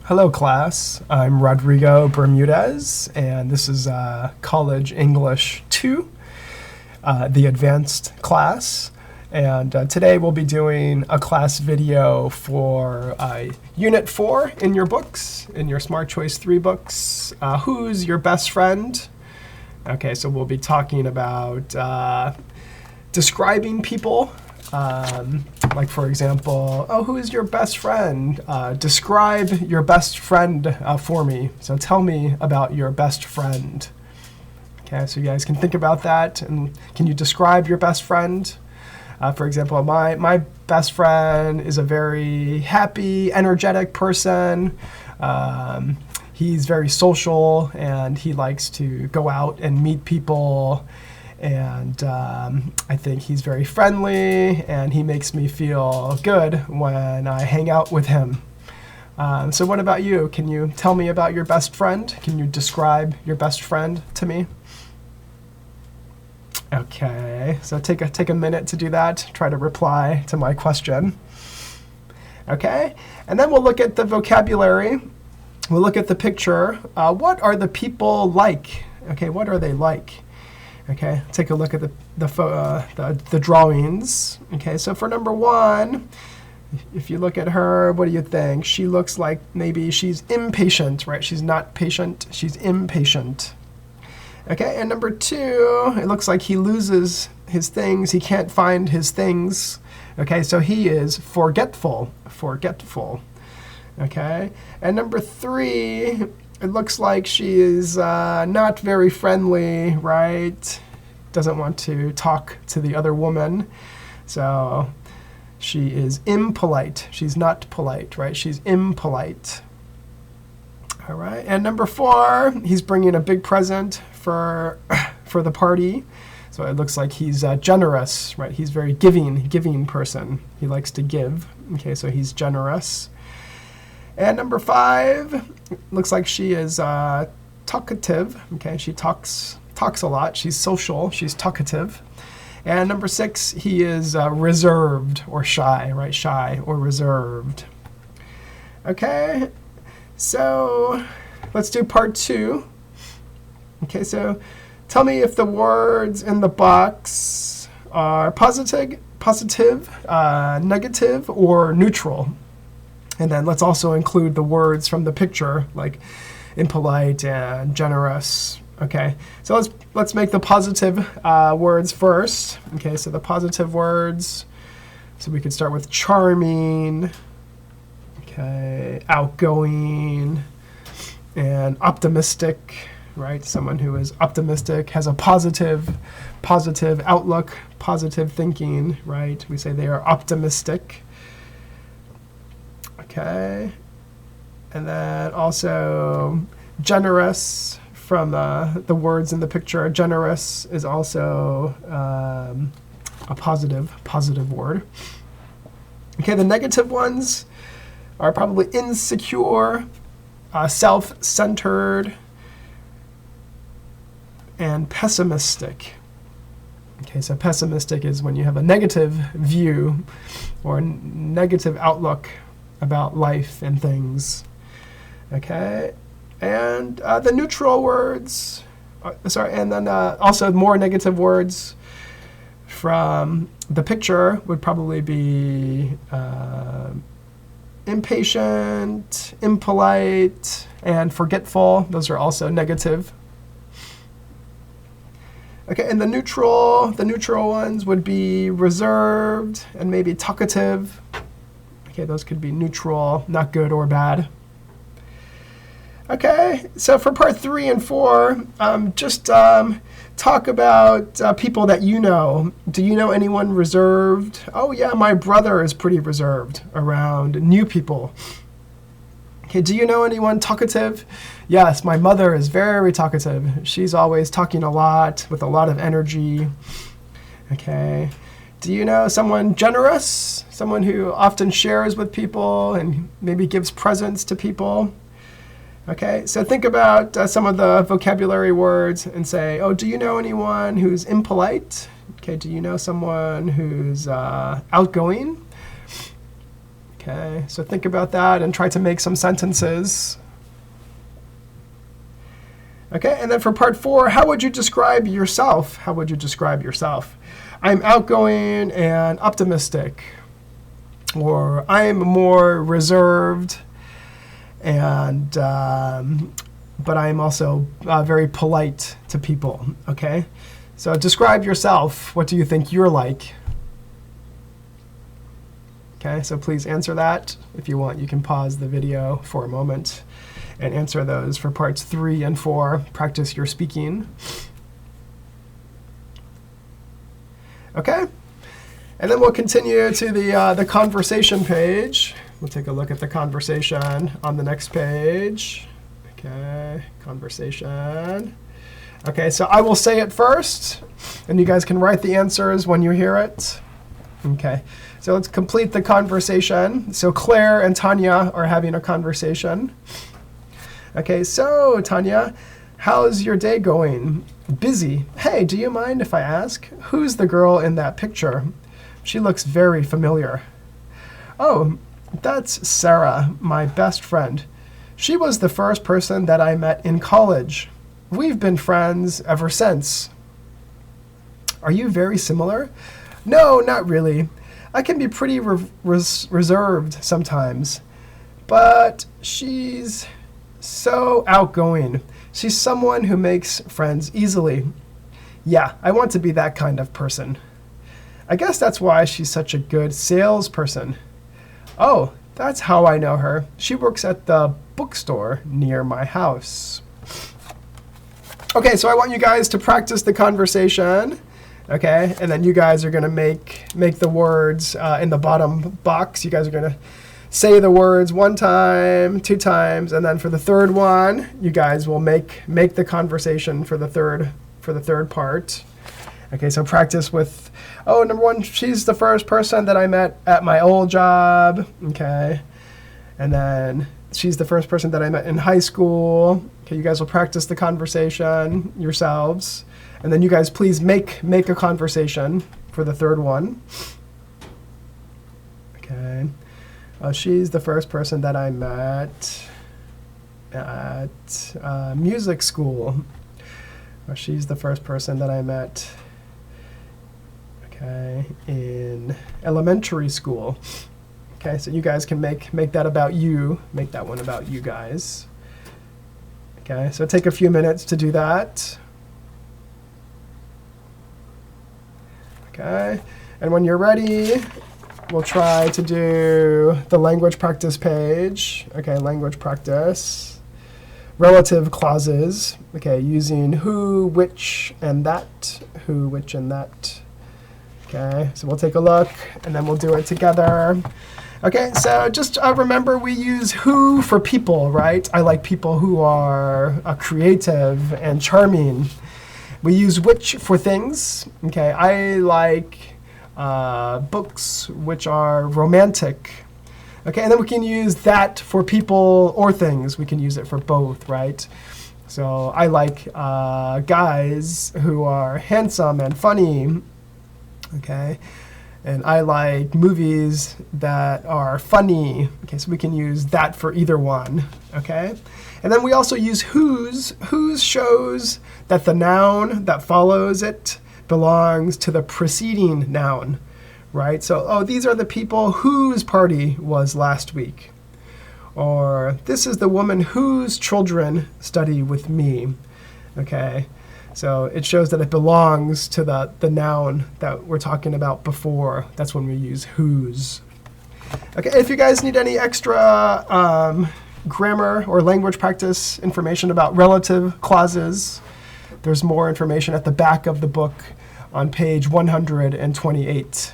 Hello, class. I'm Rodrigo Bermudez, and this is College English 2, the advanced class. And today we'll be doing a class video for Unit 4 in your books, in your Smart Choice 3 books. Who's your best friend? Okay, so we'll be talking about describing people. Like, for example, who is your best friend? Describe your best friend for me. So tell me about your best friend. Okay, so you guys can think about that. And can you describe your best friend? For example, my best friend is a very happy, energetic person. He's very social, and he likes to go out and meet people. And I think he's very friendly, and he makes me feel good when I hang out with him. So what about you? Can you tell me about your best friend? Can you describe your best friend to me? Okay, so take a minute to do that. Try to reply to my question. Okay, and then we'll look at the vocabulary. We'll look at the picture. What are the people like? Okay, what are they like? Okay, take a look at the drawings. Okay, so for number 1, if you look at her, what do you think? She looks like maybe she's impatient, right? She's not patient, she's impatient. Okay, and number 2, it looks like he loses his things. He can't find his things. Okay, so he is forgetful. Okay, and number 3, it looks like she is not very friendly, right? Doesn't want to talk to the other woman. So she is impolite. She's not polite, right? She's impolite. All right. And number 4, he's bringing a big present for the party. So it looks like he's generous, right? He's very giving person. He likes to give. Okay, so he's generous. And number 5, looks like she is talkative. Okay, she talks a lot. She's social. She's talkative. And number 6, he is reserved or shy, right? Shy or reserved. Okay, so let's do part 2. Okay, so tell me if the words in the box are positive, negative, or neutral. And then let's also include the words from the picture, like impolite and generous. Okay, so let's make the positive words first. Okay, so the positive words. So we could start with charming, okay, outgoing, and optimistic, right? Someone who is optimistic, has a positive outlook, positive thinking, right? We say they are optimistic. Okay, and then also generous, from the words in the picture. Generous is also a positive word. Okay, the negative ones are probably insecure, self-centered, and pessimistic. Okay, so pessimistic is when you have a negative view or a negative outlook about life and things. Okay, and the neutral words, and then also more negative words from the picture would probably be impatient, impolite, and forgetful. Those are also negative. Okay, and the neutral ones would be reserved and maybe talkative. Okay, those could be neutral, not good or bad. Okay, so for part 3 and 4, just talk about people that you know. Do you know anyone reserved? Oh yeah, my brother is pretty reserved around new people. Okay, do you know anyone talkative? Yes, my mother is very talkative. She's always talking a lot with a lot of energy. Okay. Do you know someone generous? Someone who often shares with people and maybe gives presents to people? Okay, so think about some of the vocabulary words and say, oh, do you know anyone who's impolite? Okay, do you know someone who's outgoing? Okay, so think about that and try to make some sentences. Okay, and then for part 4, how would you describe yourself? How would you describe yourself? I'm outgoing and optimistic. Or I'm more reserved, and but I'm also very polite to people. Okay, so describe yourself. What do you think you're like? Okay, so please answer that. If you want, you can pause the video for a moment and answer those for parts 3 and 4. Practice your speaking. Okay, and then we'll continue to the conversation page. We'll take a look at the conversation on the next page. Okay, conversation. Okay, so I will say it first, and you guys can write the answers when you hear it. Okay, so let's complete the conversation. So Claire and Tanya are having a conversation. Okay, so Tanya, how's your day going? Busy. Hey, do you mind if I ask, who's the girl in that picture? She looks very familiar. Oh, that's Sarah, my best friend. She was the first person that I met in college. We've been friends ever since. Are you very similar? No, not really. I can be pretty reserved sometimes. But she's so outgoing. She's someone who makes friends easily. Yeah, I want to be that kind of person. I guess that's why she's such a good salesperson. Oh, that's how I know her. She works at the bookstore near my house. Okay, so I want you guys to practice the conversation. Okay, and then you guys are going to make the words in the bottom box. You guys are going to say the words 1 time, 2 times, and then for the third one, you guys will make the conversation for the third part. Okay, so practice with, oh, number 1, she's the first person that I met at my old job. Okay, and then she's the first person that I met in high school. Okay, you guys will practice the conversation yourselves. And then you guys please make a conversation for the third one. Okay. She's the first person that I met at music school. She's the first person that I met, okay, in elementary school. Okay, so you guys can make that about you. Make that one about you guys. Okay, so take a few minutes to do that. Okay, and when you're ready, we'll try to do the language practice page. Okay, language practice. Relative clauses. Okay, using who, which, and that. Who, which, and that. Okay, so we'll take a look, and then we'll do it together. Okay, so just remember we use who for people, right? I like people who are creative and charming. We use which for things. Okay, I like books which are romantic. Okay, and then we can use that for people or things. We can use it for both, right? So I like guys who are handsome and funny. Okay, and I like movies that are funny. Okay, so we can use that for either one. Okay, and then we also use whose. Whose shows that the noun that follows it belongs to the preceding noun, right? So, oh, these are the people whose party was last week. Or, this is the woman whose children study with me. Okay, so it shows that it belongs to the noun that we're talking about before. That's when we use whose. Okay, if you guys need any extra grammar or language practice information about relative clauses, there's more information at the back of the book on page 128.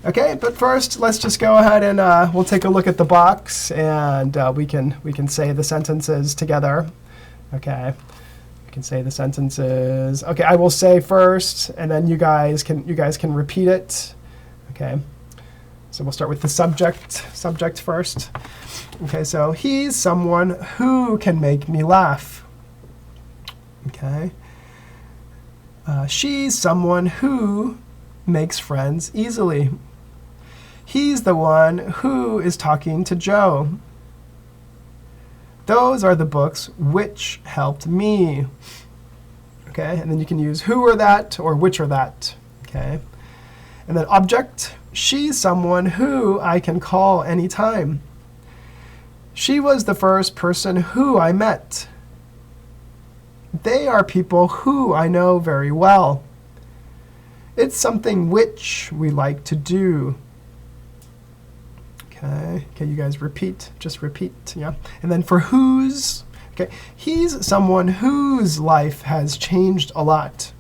Okay, but first, let's just go ahead and we'll take a look at the box, and we can say the sentences together. Okay, we can say the sentences. Okay, I will say first, and then you guys can repeat it. Okay, so we'll start with the subject first. Okay, so he's someone who can make me laugh. Okay. She's someone who makes friends easily. He's the one who is talking to Joe. Those are the books which helped me. Okay, and then you can use who or that or which or that. Okay, and then object, she's someone who I can call anytime. She was the first person who I met. They are people who I know very well. It's something which we like to do. Okay, you guys repeat, just repeat, yeah. And then for whose, okay, he's someone whose life has changed a lot.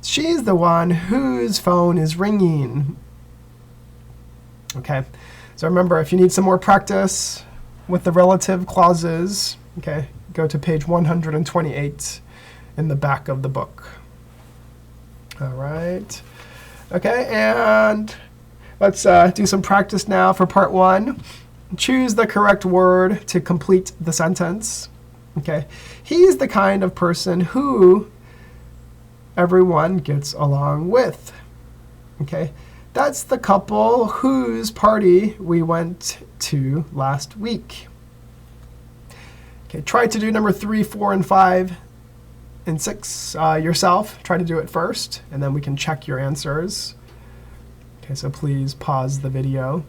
She's the one whose phone is ringing. Okay, so remember, if you need some more practice with the relative clauses, okay, go to page 128 in the back of the book. All right, okay, and let's do some practice now for part 1. Choose the correct word to complete the sentence. Okay, he's the kind of person who everyone gets along with. Okay, that's the couple whose party we went to last week. Okay, try to do number 3, 4, and 5, and 6 yourself. Try to do it first, and then we can check your answers. Okay, so please pause the video.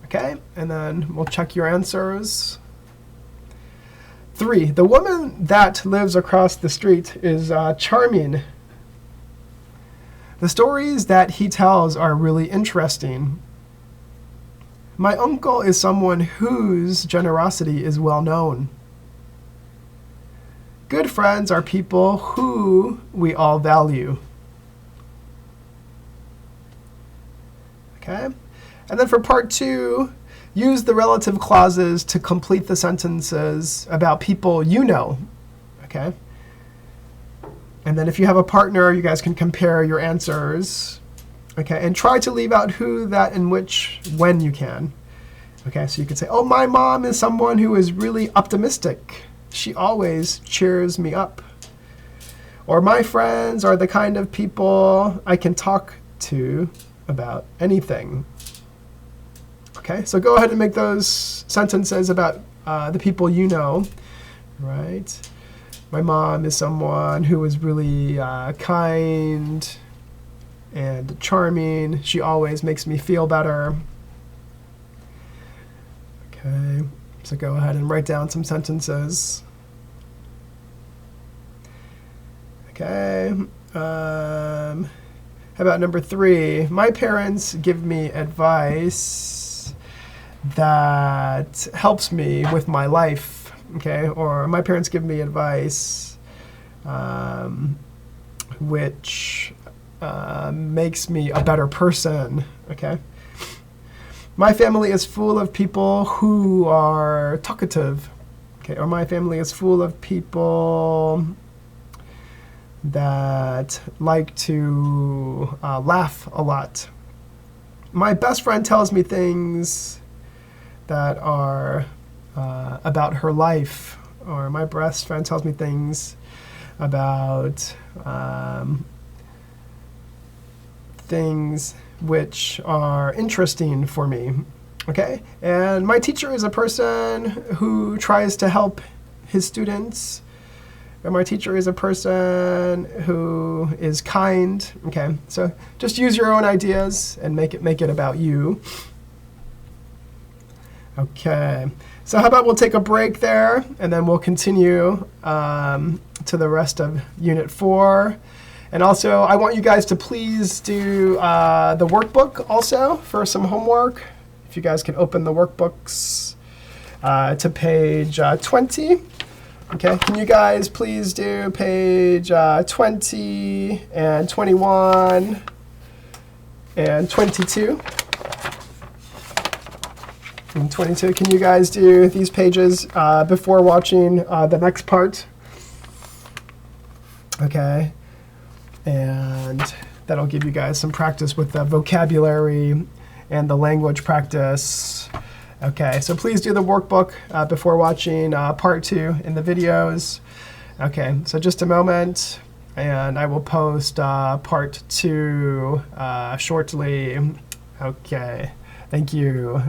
Okay, and then we'll check your answers. 3, the woman that lives across the street is charming. The stories that he tells are really interesting. My uncle is someone whose generosity is well known. Good friends are people who we all value. Okay, and then for part 2, use the relative clauses to complete the sentences about people you know. Okay, and then if you have a partner, you guys can compare your answers. Okay, and try to leave out who, that, and which when you can. Okay, so you could say, oh, my mom is someone who is really optimistic. She always cheers me up. Or my friends are the kind of people I can talk to about anything. Okay, so go ahead and make those sentences about the people you know, right? My mom is someone who is really kind and charming. She always makes me feel better. Okay, so go ahead and write down some sentences. Okay, how about number 3? My parents give me advice that helps me with my life. Okay, or my parents give me advice which makes me a better person. Okay, my family is full of people who are talkative. Okay, or my family is full of people that like to laugh a lot. My best friend tells me things that are about her life, or my best friend tells me things about things which are interesting for me. Okay, and my teacher is a person who tries to help his students. And my teacher is a person who is kind. Okay, so just use your own ideas and make it about you. Okay, so how about we'll take a break there, and then we'll continue to the rest of Unit 4. And also, I want you guys to please do the workbook also for some homework. If you guys can open the workbooks to page 20. Okay, can you guys please do page 20 and 21 and 22? And 22, can you guys do these pages before watching the next part? Okay, and that'll give you guys some practice with the vocabulary and the language practice. Okay, so please do the workbook before watching part 2 in the videos. Okay, so just a moment. and I will post part 2 shortly. Okay, thank you.